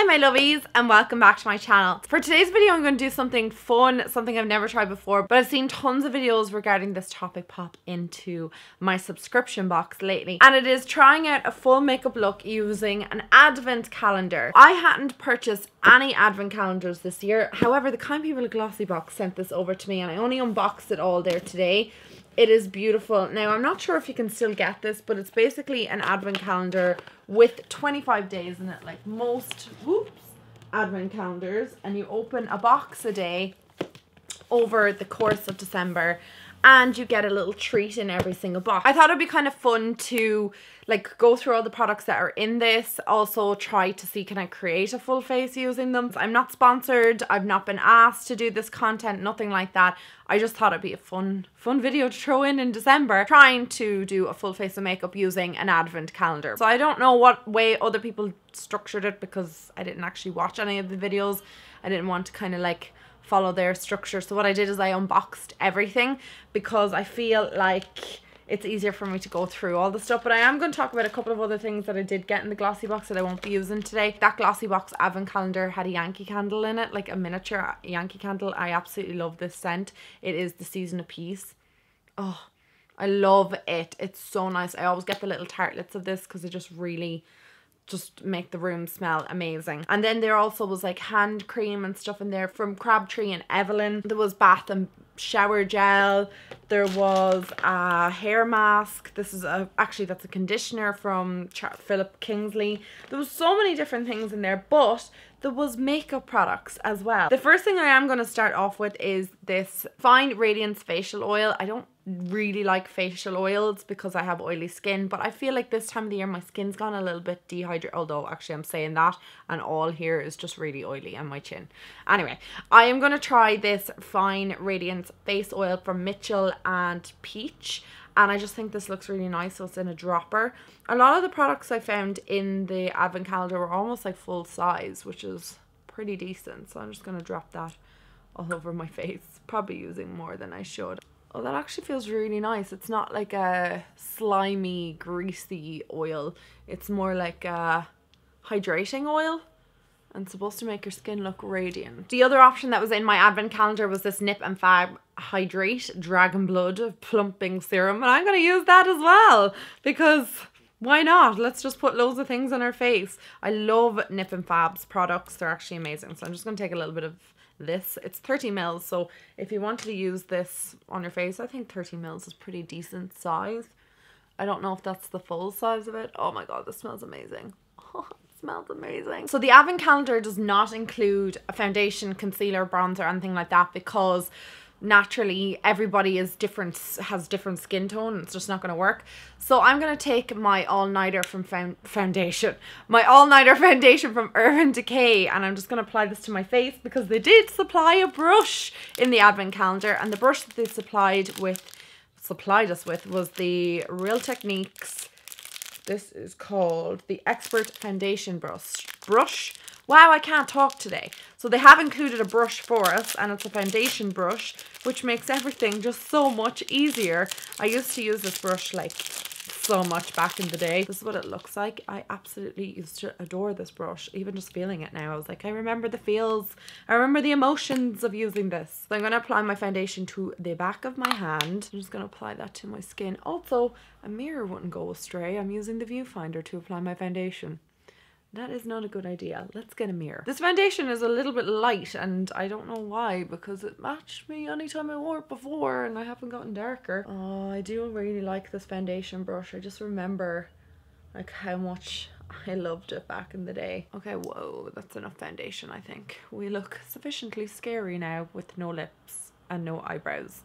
Hi my lovies and welcome back to my channel. For today's video I'm going to do something fun, something I've never tried before, but I've seen tons of videos regarding this topic pop into my subscription box lately, and it is trying out a full makeup look using an advent calendar. I hadn't purchased any advent calendars this year, however the Kind People Glossy Box sent this over to me and I only unboxed it all there today. It is beautiful. Now, I'm not sure if you can still get this, but it's basically an advent calendar with 25 days in it, like most advent calendars. And you open a box a day over the course of December and you get a little treat in every single box. I thought it'd be kind of fun to like go through all the products that are in this, also try to see can I create a full face using them. I'm not sponsored, I've not been asked to do this content, nothing like that. I just thought it'd be a fun video to throw in December, trying to do a full face of makeup using an advent calendar. So I don't know what way other people structured it because I didn't actually watch any of the videos. I didn't want to kind of like follow their structure. So what I did is I unboxed everything because I feel like it's easier for me to go through all the stuff. But I am going to talk about a couple of other things that I did get in the glossy box that I won't be using today. That glossy box advent calendar had a Yankee candle in it, like a miniature Yankee candle. I absolutely love this scent. It is the Season of Peace. Oh, I love it. It's so nice. I always get the little tartlets of this because it just really just make the room smell amazing. And then there also was like hand cream and stuff in there from Crabtree and Evelyn. There was bath and shower gel. There was a hair mask. This is actually that's a conditioner from Philip Kingsley. There was so many different things in there, but there was makeup products as well. The first thing I am going to start off with is this Fine Radiance facial oil. I don't really like facial oils because I have oily skin, but I feel like this time of the year my skin's gone a little bit dehydrated, although actually I'm saying that and all here is just really oily on my chin. Anyway, I am going to try this Fine Radiance face oil from Mitchell and Peach, and I just think this looks really nice. So it's in a dropper. A lot of the products I found in the advent calendar were almost like full size, which is pretty decent. So I'm just going to drop that all over my face, probably using more than I should. Oh, that actually feels really nice. It's not like a slimy, greasy oil. It's more like a hydrating oil and supposed to make your skin look radiant. The other option that was in my advent calendar was this Nip and Fab Hydrate Dragon Blood Plumping Serum. And I'm going to use that as well because why not? Let's just put loads of things on our face. I love Nip and Fab's products. They're actually amazing. So I'm just going to take a little bit of this. It's 30 mils, so if you wanted to use this on your face, I think 30 mils is pretty decent size. I don't know if that's the full size of it. Oh my god, this smells amazing. Oh, it smells amazing. So the advent calendar does not include a foundation, concealer, bronzer, anything like that because naturally everybody is different, has different skin tone. It's just not going to work. So I'm going to take my all-nighter from foundation from Urban Decay, and I'm just going to apply this to my face because they did supply a brush in the advent calendar, and the brush that they supplied us with was the Real Techniques. This is called the Expert Foundation Brush. Wow, I can't talk today. So they have included a brush for us, and it's a foundation brush, which makes everything just so much easier. I used to use this brush like so much back in the day. This is what it looks like. I absolutely used to adore this brush. Even just feeling it now, I was like, I remember the feels. I remember the emotions of using this. So I'm going to apply my foundation to the back of my hand. I'm just going to apply that to my skin. Also, a mirror wouldn't go astray. I'm using the viewfinder to apply my foundation. That is not a good idea. Let's get a mirror. This foundation is a little bit light and I don't know why because it matched me anytime I wore it before and I haven't gotten darker. Oh, I do really like this foundation brush. I just remember like how much I loved it back in the day. Okay, whoa, that's enough foundation, I think. We look sufficiently scary now with no lips and no eyebrows.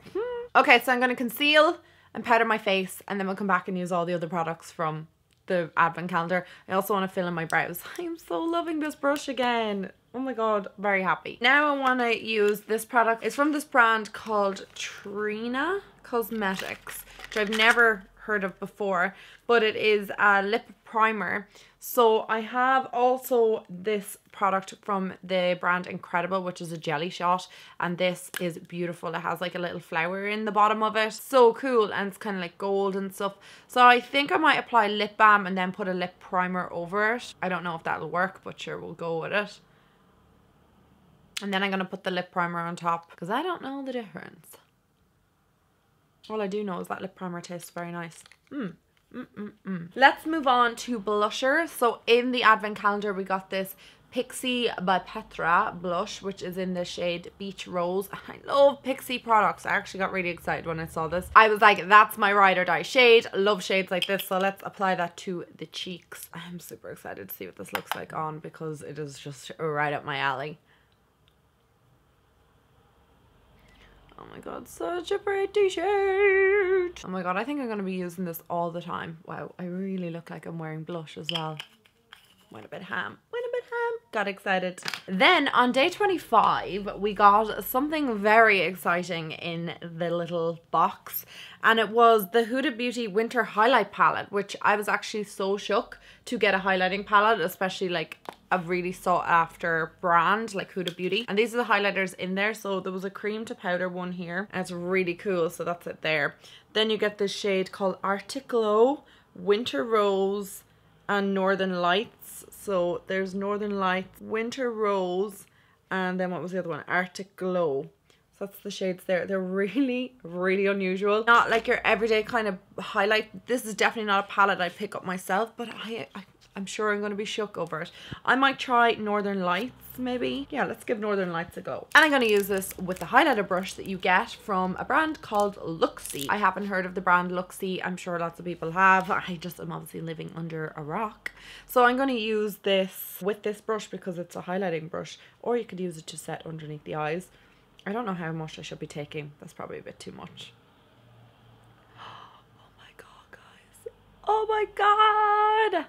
Okay, so I'm going to conceal and powder my face and then we'll come back and use all the other products from the advent calendar. I also want to fill in my brows. I'm so loving this brush again. Oh my god, very happy. Now I want to use this product. It's from this brand called Trina Cosmetics, which I've never heard of before, but it is a lip primer. So I have also this product from the brand Incredible, which is a jelly shot, and this is beautiful. It has like a little flower in the bottom of it. So cool, and it's kind of like gold and stuff. So I think I might apply lip balm and then put a lip primer over it. I don't know if that'll work, but sure, we'll go with it. And then I'm going to put the lip primer on top because I don't know the difference. All I do know is that lip primer tastes very nice. Let's move on to blusher. So in the advent calendar we got this Pixi by Petra blush, which is in the shade Beach Rose. I love Pixi products. I actually got really excited when I saw this. I was like, that's my ride or die shade. I love shades like this, so let's apply that to the cheeks. I'm super excited to see what this looks like on because it is just right up my alley. Oh my god, such a pretty shade. Oh my god, I think I'm going to be using this all the time. Wow, I really look like I'm wearing blush as well. Went a bit ham. Got excited. Then on day 25, we got something very exciting in the little box. And it was the Huda Beauty Winter Highlight Palette, which I was actually so shook to get a highlighting palette, especially like a really sought after brand like Huda Beauty. And these are the highlighters in there. So there was a cream to powder one here, and it's really cool. So that's it there. Then you get this shade called Arctic Glow, Winter Rose, and Northern Lights. So there's Northern Lights, Winter Rose, and then what was the other one? Arctic Glow. So that's the shades there. They're really, really unusual. Not like your everyday kind of highlight. This is definitely not a palette I'd pick up myself, but I'm sure I'm going to be shook over it. I might try Northern Lights maybe. Yeah, let's give Northern Lights a go. And I'm going to use this with the highlighter brush that you get from a brand called Luxie. I haven't heard of the brand Luxie. I'm sure lots of people have. I just am obviously living under a rock. So I'm going to use this with this brush because it's a highlighting brush, or you could use it to set underneath the eyes. I don't know how much I should be taking. That's probably a bit too much. Oh my god, guys. Oh my god.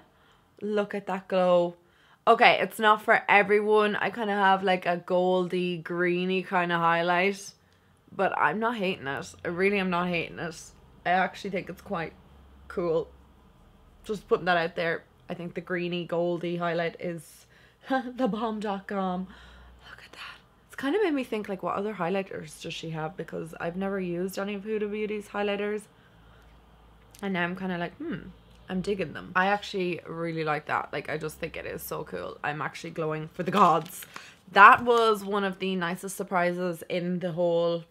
Look at that glow. Okay, it's not for everyone. I kind of have like a goldy, greeny kind of highlight, but I'm not hating it. I really am not hating it. I actually think it's quite cool. Just putting that out there. I think the greeny, goldy highlight is thebomb.com. Look at that. It's kind of made me think like, what other highlighters does she have? Because I've never used any of Huda Beauty's highlighters. And now I'm kind of like, I'm digging them. I actually really like that. Like, I just think it is so cool. I'm actually glowing for the gods. That was one of the nicest surprises in the whole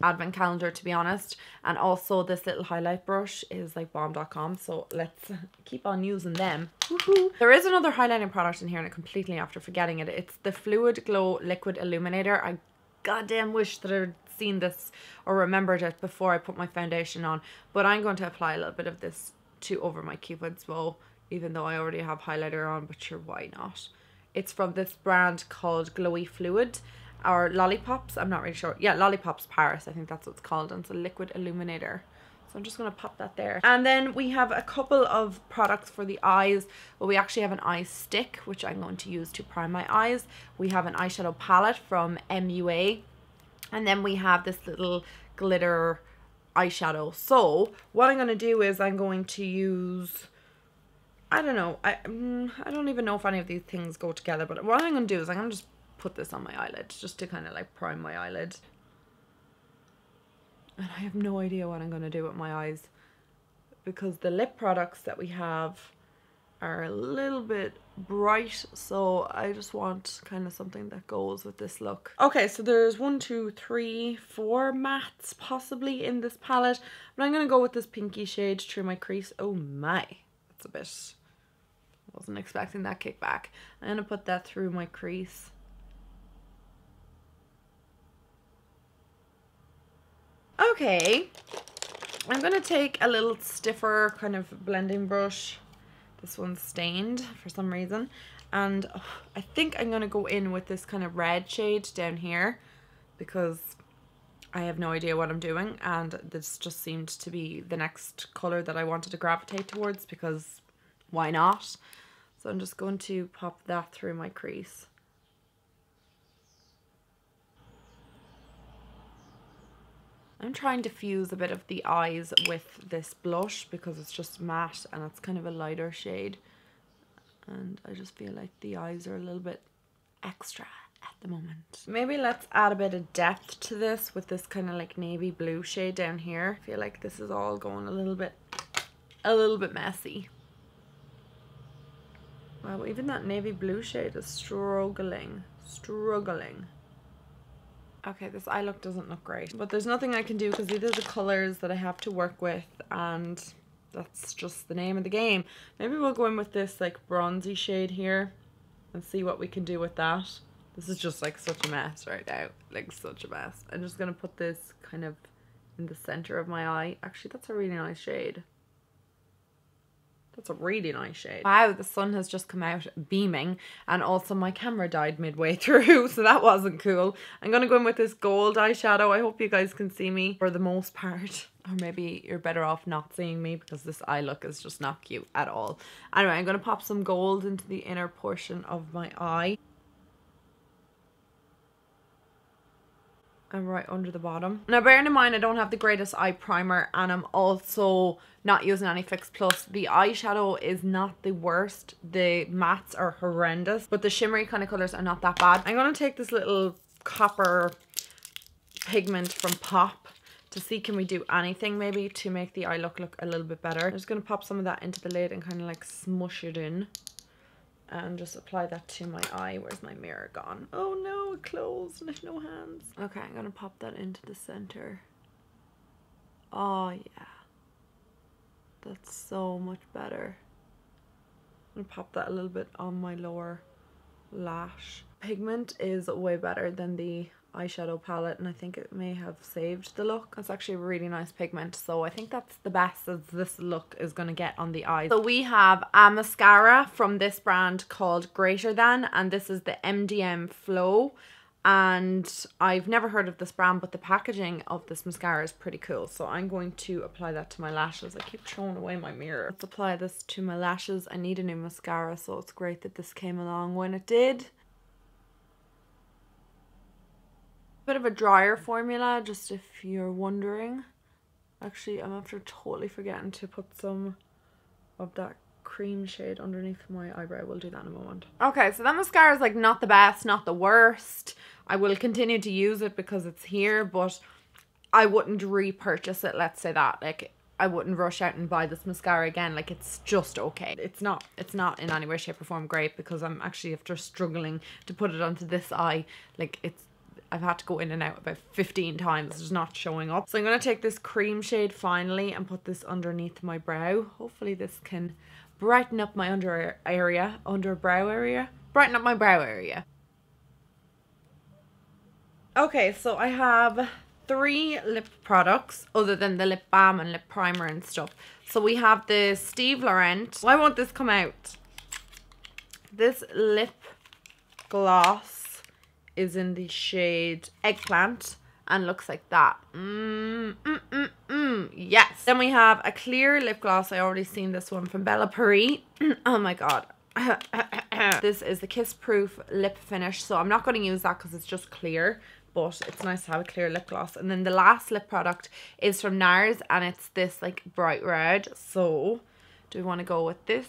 advent calendar, to be honest. And also this little highlight brush is like bomb.com, so let's keep on using them. Woohoo. There is another highlighting product in here and I completely after forgetting it. It's the Fluid Glow Liquid Illuminator. I goddamn wish that I'd seen this or remembered it before I put my foundation on, but I'm going to apply a little bit of this to over my Cupid's bow, even though I already have highlighter on, but sure, why not? It's from this brand called Glowy Fluid, or Lollipops, I'm not really sure. Yeah, Lollipops Paris, I think that's what it's called, and it's a liquid illuminator. So I'm just going to pop that there. And then we have a couple of products for the eyes. Well, we actually have an eye stick, which I'm going to use to prime my eyes. We have an eyeshadow palette from MUA. And then we have this little glitter eyeshadow. So what I'm going to do is I'm going to use, I don't know, I don't even know if any of these things go together, but what I'm going to do is I'm going to just put this on my eyelid just to kind of like prime my eyelid. And I have no idea what I'm going to do with my eyes because the lip products that we have are a little bit bright, so I just want kind of something that goes with this look. Okay, so there's 1, 2, 3, 4 mattes possibly in this palette, but I'm going to go with this pinky shade through my crease. Oh my, that's a bit, wasn't expecting that kickback. I'm going to put that through my crease. Okay, I'm going to take a little stiffer kind of blending brush. This one's stained for some reason. And I think I'm going to go in with this kind of red shade down here because I have no idea what I'm doing. And this just seemed to be the next colour that I wanted to gravitate towards because why not? So I'm just going to pop that through my crease. I'm trying to fuse a bit of the eyes with this blush because it's just matte and it's kind of a lighter shade. And I just feel like the eyes are a little bit extra at the moment. Maybe let's add a bit of depth to this with this kind of like navy blue shade down here. I feel like this is all going a little bit messy. Wow, even that navy blue shade is struggling. Okay, this eye look doesn't look great, but there's nothing I can do because these are the colors that I have to work with, and that's just the name of the game. Maybe we'll go in with this like bronzy shade here and see what we can do with that. This is just like such a mess right now, like such a mess. I'm just gonna put this kind of in the center of my eye. Actually, that's a really nice shade. That's a really nice shade. Wow, the sun has just come out beaming, and also my camera died midway through, so that wasn't cool. I'm gonna go in with this gold eyeshadow. I hope you guys can see me for the most part, or maybe you're better off not seeing me because this eye look is just not cute at all. Anyway, I'm gonna pop some gold into the inner portion of my eye. And right under the bottom. Now bearing in mind I don't have the greatest eye primer, and I'm also not using any Fix Plus. The eyeshadow is not the worst. The mattes are horrendous, but the shimmery kind of colours are not that bad. I'm going to take this little copper pigment from Pop to see can we do anything maybe to make the eye look a little bit better. I'm just going to pop some of that into the lid and kind of like smush it in. And just apply that to my eye. Where's my mirror gone? Oh no, it closed and I have no hands. Okay, I'm gonna pop that into the center. Oh yeah. That's so much better. I'm gonna pop that a little bit on my lower lash. Pigment is way better than the eyeshadow palette, and I think it may have saved the look. That's actually a really nice pigment, so I think that's the best as this look is going to get on the eyes. So we have a mascara from this brand called Greater Than, and this is the MDM Flow, and I've never heard of this brand, but the packaging of this mascara is pretty cool, so I'm going to apply that to my lashes. I keep throwing away my mirror. Let's apply this to my lashes. I need a new mascara, so it's great that this came along when it did. Bit of a drier formula, just if you're wondering. Actually, I'm after totally forgetting to put some of that cream shade underneath my eyebrow. We'll do that in a moment. Okay, so that mascara is like not the best, not the worst. I will continue to use it because it's here, but I wouldn't repurchase it, let's say that. Like, I wouldn't rush out and buy this mascara again. Like, it's just okay. It's not in any way, shape or form great, because I'm actually after struggling to put it onto this eye. Like, I've had to go in and out about 15 times. It's just not showing up. So I'm going to take this cream shade finally and put this underneath my brow. Hopefully this can brighten up my brow area. Brighten up my brow area. Okay, so I have 3 lip products other than the lip balm and lip primer and stuff. So we have the Steve Laurent. Why won't this come out? This lip gloss is in the shade Eggplant and looks like that. Yes. Then we have a clear lip gloss. I already seen this one from Bellápierre. Oh my god. This is the Kiss Proof lip finish, so I'm not going to use that because it's just clear, but it's nice to have a clear lip gloss. And then the last lip product is from Nars, and it's this like bright red. So do we want to go with this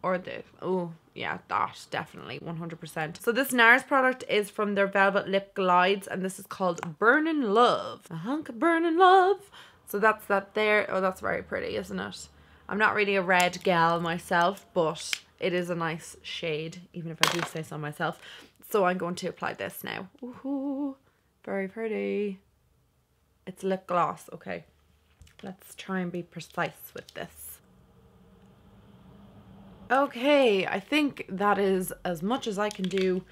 or this? Oh yeah, that definitely 100%. So this Nars product is from their Velvet Lip Glides, and this is called Burnin' Love. A hunk of burnin' love. So that's that there. Oh, that's very pretty, isn't it? I'm not really a red gal myself, but it is a nice shade, even if I do say so myself. So I'm going to apply this now. Ooh, very pretty. It's lip gloss. Okay, let's try and be precise with this. Okay, I think that is as much as I can do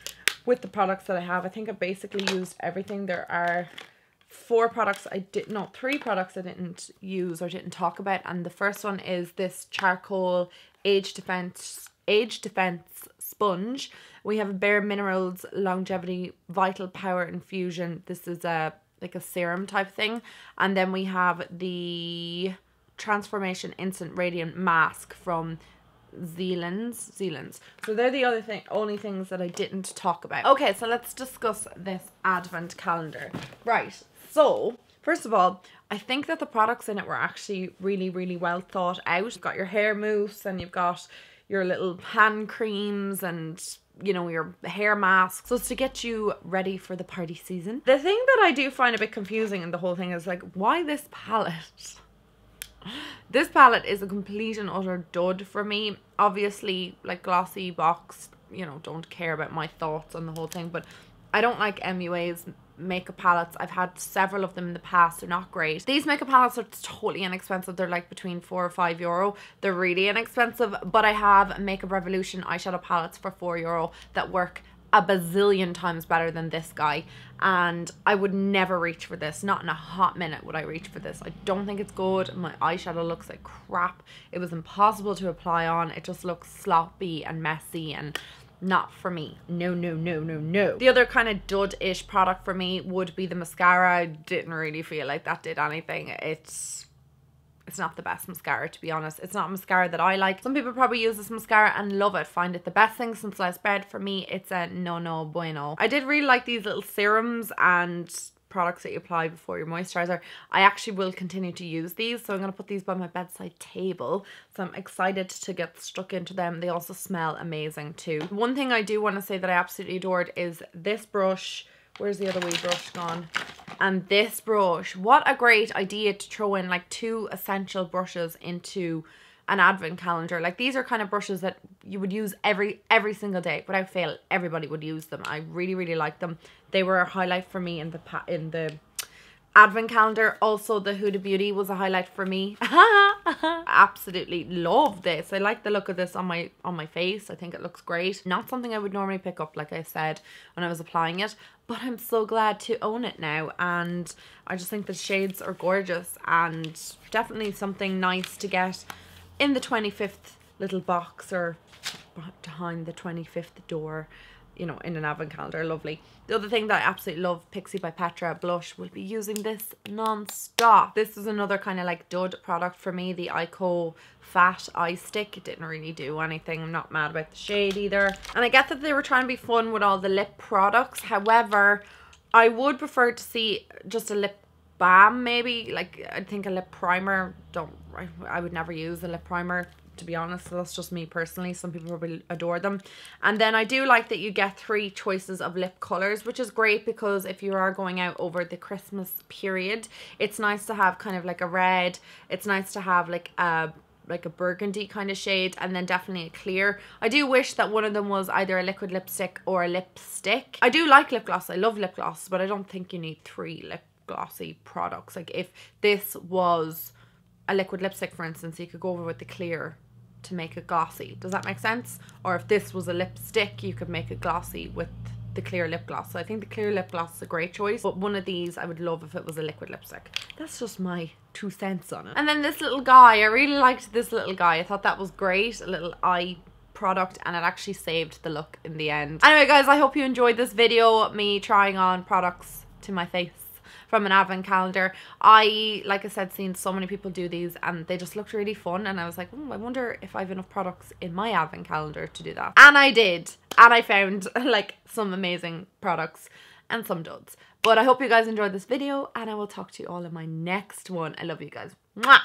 with the products that I have. I think I basically used everything. There are 3 products I didn't use or didn't talk about, and the first one is this charcoal age defense sponge. We have a Bare Minerals Longevity Vital Power Infusion. This is like a serum type thing, and then we have the Transformation Instant Radiant Mask from Zealand's. So they're the only things that I didn't talk about. Okay, so let's discuss this advent calendar. Right, so first of all, I think that the products in it were actually really, really well thought out. You've got your hair mousse and you've got your little hand creams and, you know, your hair masks. So it's to get you ready for the party season. The thing that I do find a bit confusing in the whole thing is like, why this palette? This palette is a complete and utter dud for me. Obviously, like glossy box, you know, don't care about my thoughts on the whole thing, but I don't like MUA's makeup palettes. I've had several of them in the past. They're not great. These makeup palettes are totally inexpensive. They're like between €4 or €5. They're really inexpensive, but I have Makeup Revolution eyeshadow palettes for €4 that work a bazillion times better than this guy, and I would never reach for this. Not in a hot minute would I reach for this. I don't think it's good. My eyeshadow looks like crap. It was impossible to apply on. It just looks sloppy and messy and not for me. No, no, no, no, no. The other kind of dud-ish product for me would be the mascara. I didn't really feel like that did anything. It's not the best mascara, to be honest. It's not a mascara that I like. Some people probably use this mascara and love it, find it the best thing since sliced bread. For me, it's a no bueno. I did really like these little serums and products that you apply before your moisturizer. I actually will continue to use these, so I'm going to put these by my bedside table, so I'm excited to get stuck into them. They also smell amazing too. One thing I do want to say that I absolutely adored is this brush. Where's the other wee brush gone? And this brush. What a great idea to throw in like 2 essential brushes into an advent calendar. Like, these are kind of brushes that you would use every single day without fail. Everybody would use them. I really like them. They were a highlight for me in the advent calendar. Also, the Huda Beauty was a highlight for me. Absolutely love this. I like the look of this on my face. I think it looks great. Not something I would normally pick up, like I said, when I was applying it, but I'm so glad to own it now, and I just think the shades are gorgeous and definitely something nice to get in the 25th little box or behind the 25th door, you know, in an advent calendar. Lovely. The other thing that I absolutely love, Pixi by Petra blush. Will be using this non-stop. This is another kind of like dud product for me, the Ico Fat Eye Stick. It didn't really do anything. I'm not mad about the shade either. And I get that they were trying to be fun with all the lip products. However, I would prefer to see just a lip balm maybe. Like, I think a lip primer, I would never use a lip primer, to be honest. So that's just me personally. Some people probably adore them. And then I do like that you get 3 choices of lip colors, which is great because if you are going out over the Christmas period, it's nice to have kind of like a red. It's nice to have like a burgundy kind of shade, and then definitely a clear. I do wish that one of them was either a liquid lipstick or a lipstick. I do like lip gloss. I love lip gloss, but I don't think you need 3 lip glossy products. Like, if this was a liquid lipstick, for instance, you could go over with the clear to make it glossy. Does that make sense? Or if this was a lipstick, you could make it glossy with the clear lip gloss. So I think the clear lip gloss is a great choice, but one of these I would love if it was a liquid lipstick. That's just my 2 cents on it. And then this little guy, I really liked this little guy. I thought that was great, a little eye product, and it actually saved the look in the end. Anyway guys, I hope you enjoyed this video, me trying on products to my face from an advent calendar. Like I said, seen so many people do these and they just looked really fun, and I was like, I wonder if I have enough products in my advent calendar to do that. And I did, and I found like some amazing products and some duds. But I hope you guys enjoyed this video, and I will talk to you all in my next one. I love you guys. Mwah!